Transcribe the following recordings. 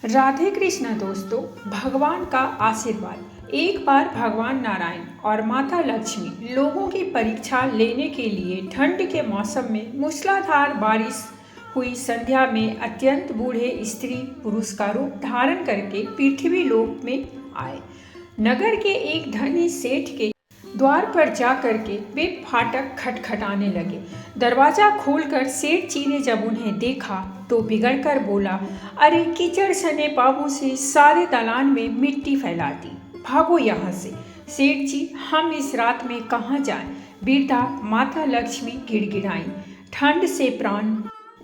राधे कृष्ण दोस्तों। भगवान का आशीर्वाद। एक बार भगवान नारायण और माता लक्ष्मी लोगों की परीक्षा लेने के लिए ठंड के मौसम में मूसलाधार बारिश हुई संध्या में अत्यंत बूढ़े स्त्री पुरुष का रूप धारण करके पृथ्वी लोक में आए। नगर के एक धनी सेठ के द्वार पर जा करके वे फाटक खटखटाने लगे। दरवाजा खोलकर सेठ जी ने जब उन्हें देखा तो बिगड़कर बोला, अरे कीचड़ सने पापों से सारे दालान में मिट्टी फैला दी, भागो यहाँ से। सेठ जी, हम इस रात में कहाँ जाएं? वृद्धा माता लक्ष्मी गिड़गिड़ाई, ठंड से प्राण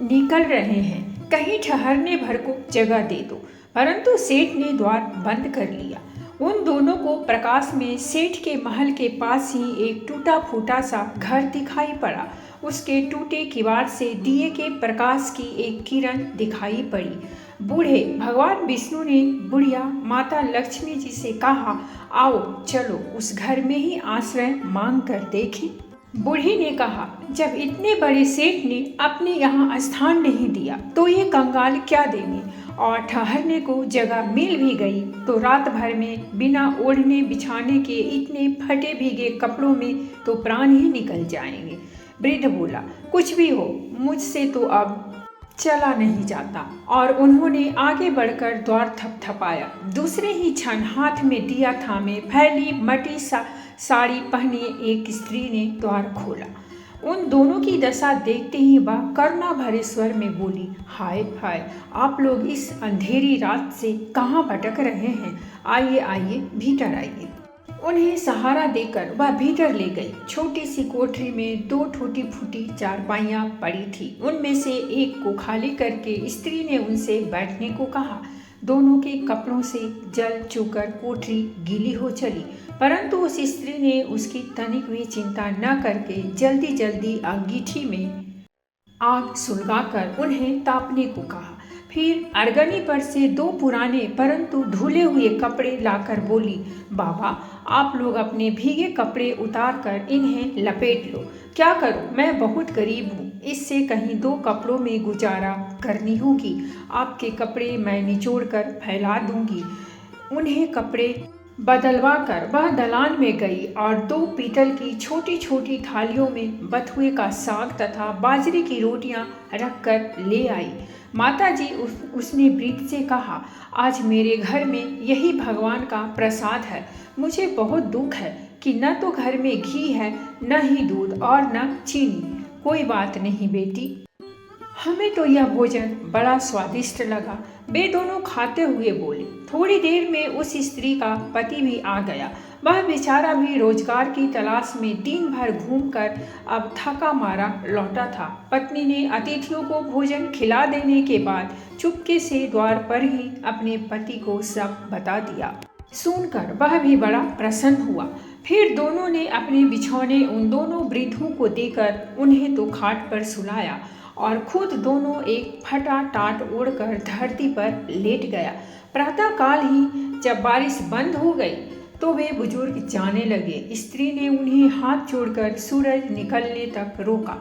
निकल रहे हैं, कहीं ठहरने भर को जगह दे दो। परंतु सेठ ने द्वार बंद कर लिया। उन दोनों को प्रकाश में सेठ के महल के पास ही एक टूटा फूटा सा घर दिखाई पड़ा। उसके टूटे किवाड़ से दिए के प्रकाश की एक किरण दिखाई पड़ी। बूढ़े भगवान विष्णु ने बुढ़िया माता लक्ष्मी जी से कहा, आओ चलो उस घर में ही आश्रय मांग कर देखें। बूढ़ी ने कहा, जब इतने बड़े सेठ ने अपने यहाँ स्थान नहीं दिया तो ये कंगाल क्या देंगे, और ठहरने को जगह मिल भी गई तो रात भर में बिना ओढ़ने बिछाने के इतने फटे भीगे कपड़ों में तो प्राण ही निकल जाएंगे। वृद्ध बोला, कुछ भी हो, मुझसे तो अब चला नहीं जाता। और उन्होंने आगे बढ़कर द्वार थपथपाया। दूसरे ही क्षण हाथ में दिया थामे फैली मटी साड़ी पहने एक स्त्री ने द्वार खोला। उन दोनों की दशा देखते ही वह करुणा भरे स्वर में बोली, हाय हाय, आप लोग इस अंधेरी रात से कहाँ भटक रहे हैं? आइए आइए, भीतर आइए। उन्हें सहारा देकर वह भीतर ले गई। छोटी सी कोठरी में दो टूटी फूटी चारपाइयाँ पड़ी थी। उनमें से एक को खाली करके स्त्री ने उनसे बैठने को कहा। दोनों के कपड़ों से जल चूकर कोठरी गीली हो चली, परंतु उस स्त्री ने उसकी तनिक भी चिंता न करके जल्दी जल्दी अंगीठी में आग सुलगाकर उन्हें तापने को कहा। फिर अरगनी पर से दो पुराने परंतु धुले हुए कपड़े लाकर बोली, बाबा आप लोग अपने भीगे कपड़े उतार कर इन्हें लपेट लो। क्या करूं, मैं बहुत गरीब हूँ, इससे कहीं दो कपड़ों में गुजारा करनी होगी। आपके कपड़े मैं निचोड़ कर फैला दूंगी। उन्हें कपड़े बदलवा कर वह दलान में गई और दो पीतल की छोटी छोटी थालियों में बथुए का साग तथा बाजरे की रोटियां रखकर ले आई। माताजी उसने वृद्ध से कहा, आज मेरे घर में यही भगवान का प्रसाद है। मुझे बहुत दुख है कि न तो घर में घी है, न ही दूध और न चीनी। कोई बात नहीं बेटी, हमें तो यह भोजन बड़ा स्वादिष्ट लगा। वे दोनों खाते हुए बोले। थोड़ी देर में उस स्त्री का पति भी आ गया। वह बेचारा भी रोजगार की तलाश में दिन भर घूमकर अब थका मारा लौटा था। पत्नी ने अतिथियों को भोजन खिला देने के बाद चुपके से द्वार पर ही अपने पति को सब बता दिया। सुनकर वह भी बड़ा प्रसन्न हुआ। फिर दोनों ने अपने बिछौने उन दोनों वृद्धों को देकर उन्हें तो खाट पर सुलाया और खुद दोनों एक फटा टाट ओढ़कर धरती पर लेट गया। प्रातःकाल ही जब बारिश बंद हो गई तो वे बुजुर्ग जाने लगे। स्त्री ने उन्हें हाथ जोड़कर सूरज निकलने तक रोका।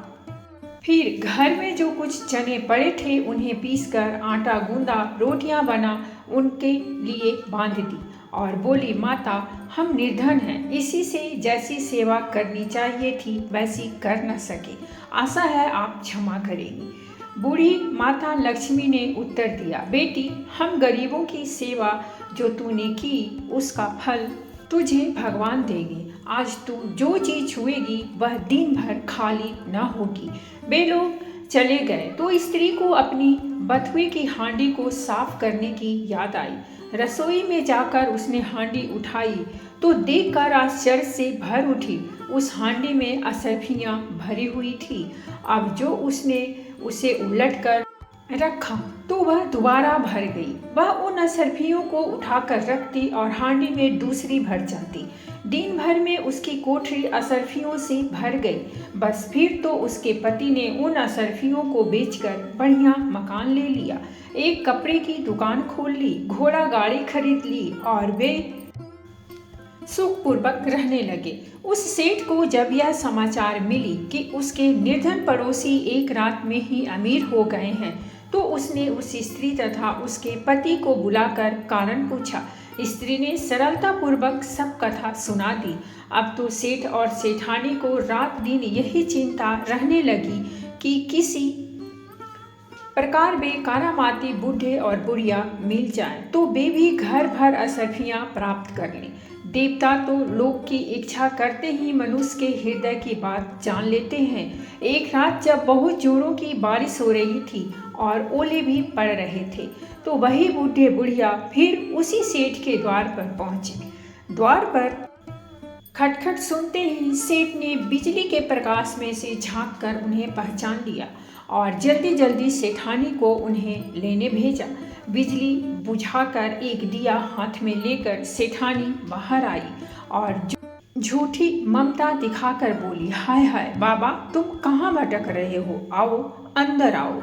फिर घर में जो कुछ चने पड़े थे उन्हें पीसकर आटा गूंदा, रोटियां बना उनके लिए बांध दी और बोली, माता हम निर्धन हैं, इसी से जैसी सेवा करनी चाहिए थी वैसी कर न सके, आशा है आप क्षमा करेंगी। बूढ़ी माता लक्ष्मी ने उत्तर दिया, बेटी हम गरीबों की सेवा जो तूने की उसका फल तुझे भगवान देंगे। आज तू जो चीज छुएगी वह दिन भर खाली न होगी। वे लोग चले गए तो स्त्री को अपनी बथुए की हांडी को साफ करने की याद आई। रसोई में जाकर उसने हांडी उठाई तो देखकर आश्चर्य से भर उठी। उस हांडी में असरफियाँ भरी हुई थी। अब जो उसने उसे उलटकर रखा तो वह दोबारा भर गई। वह उन असरफियों को उठाकर रखती और हांडी में दूसरी भर जाती। दिन भर में उसकी कोठरी असरफियों से भर गई। बस फिर तो उसके पति ने उन असरफियों को बेचकर बढ़िया मकान ले लिया, एक कपड़े की दुकान खोल ली, घोड़ा गाड़ी खरीद ली और वे सुखपूर्वक रहने लगे। उस सेठ को जब यह समाचार मिली कि उसके निर्धन पड़ोसी एक रात में ही अमीर हो गए हैं तो उसने उस स्त्री तथा उसके पति को बुलाकर कारण पूछा। स्त्री ने सरलतापूर्वक सब कथा सुना दी। अब तो सेठ और सेठानी को रात दिन यही चिंता रहने लगी कि किसी प्रकार वे कारामाती बूढ़े और बुढ़िया मिल जाएं तो वे भी घर भर असरफियाँ प्राप्त कर लें। देवता तो लोक की इच्छा करते ही मनुष्य के हृदय की बात जान लेते हैं। एक रात जब बहुत जोरों की बारिश हो रही थी और ओले भी पड़ रहे थे तो वही बूढ़े बुढ़िया फिर उसी सेठ के द्वार पर पहुंचे। द्वार पर खटखट सुनते ही सेठ ने बिजली के प्रकाश में से झांक कर उन्हें पहचान लिया और जल्दी जल्दी सेठानी को उन्हें लेने भेजा। बिजली बुझाकर एक दिया हाथ में लेकर सेठानी बाहर आई और झूठी ममता दिखाकर बोली, हाय हाय बाबा, तुम कहाँ भटक रहे हो, आओ अंदर आओ।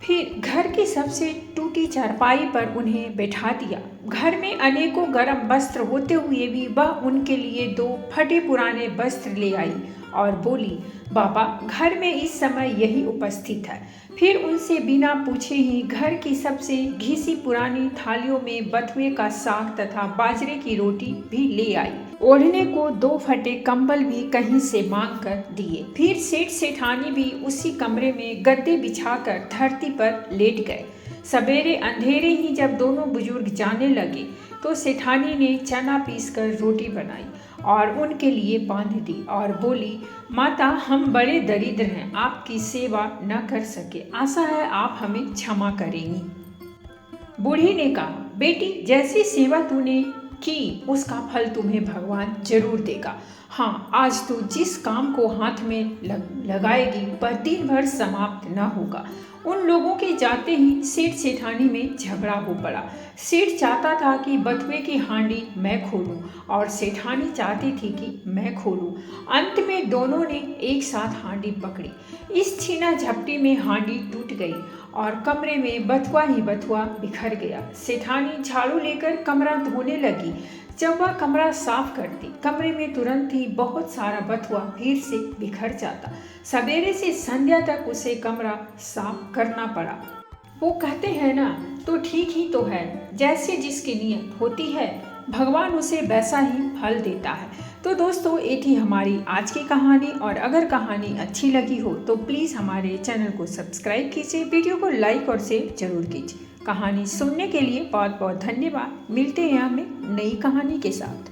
फिर घर की सबसे टूटी चारपाई पर उन्हें बैठा दिया। घर में अनेकों गर्म वस्त्र होते हुए भी वह उनके लिए 2 फटे पुराने वस्त्र ले आई और बोली, बाबा घर में इस समय यही उपस्थित है। फिर उनसे बिना पूछे ही घर की सबसे घिसी पुरानी थालियों में बथुए का साग तथा बाजरे की रोटी भी ले आई। ओढ़ने को 2 फटे कंबल भी कहीं से मांग कर दिए। फिर सेठ सेठानी भी उसी कमरे में गद्दे बिछाकर धरती पर लेट गए। सवेरे अंधेरे ही जब दोनों बुजुर्ग जाने लगे तो सेठानी ने चना पीसकर रोटी बनाई और उनके लिए बांध दी और बोली, माता हम बड़े दरिद्र हैं, आपकी सेवा न कर सके, आशा है आप हमें क्षमा करेंगी। बूढ़ी ने कहा, बेटी जैसी सेवा तूने की उसका फल तुम्हें भगवान जरूर देगा। हाँ, आज तू जिस काम को हाथ में लगाएगी वह दिन भर समाप्त न होगा। उन लोगों के जाते ही सेठ सेठानी में झगड़ा हो पड़ा। सेठ चाहता था कि बथुए की हांडी मैं खोलूं और सेठानी चाहती थी कि मैं खोलूं। अंत में दोनों ने एक साथ हांडी पकड़ी। इस छीना झपटी में हांडी टूट गई और कमरे में बथुआ ही बथुआ बिखर गया। सेठानी झाड़ू लेकर कमरा धोने लगी। जब वह कमरा साफ करती, कमरे में तुरंत ही बहुत सारा बथुआ फिर से बिखर जाता। सवेरे से संध्या तक उसे कमरा साफ करना पड़ा। वो कहते हैं ना, तो ठीक ही तो है, जैसे जिसकी नियत होती है भगवान उसे वैसा ही फल देता है। तो दोस्तों, ये थी हमारी आज की कहानी और अगर कहानी अच्छी लगी हो तो प्लीज़ हमारे चैनल को सब्सक्राइब कीजिए, वीडियो को लाइक और शेयर जरूर कीजिए। कहानी सुनने के लिए बहुत बहुत धन्यवाद। मिलते हैं हमें नई कहानी के साथ।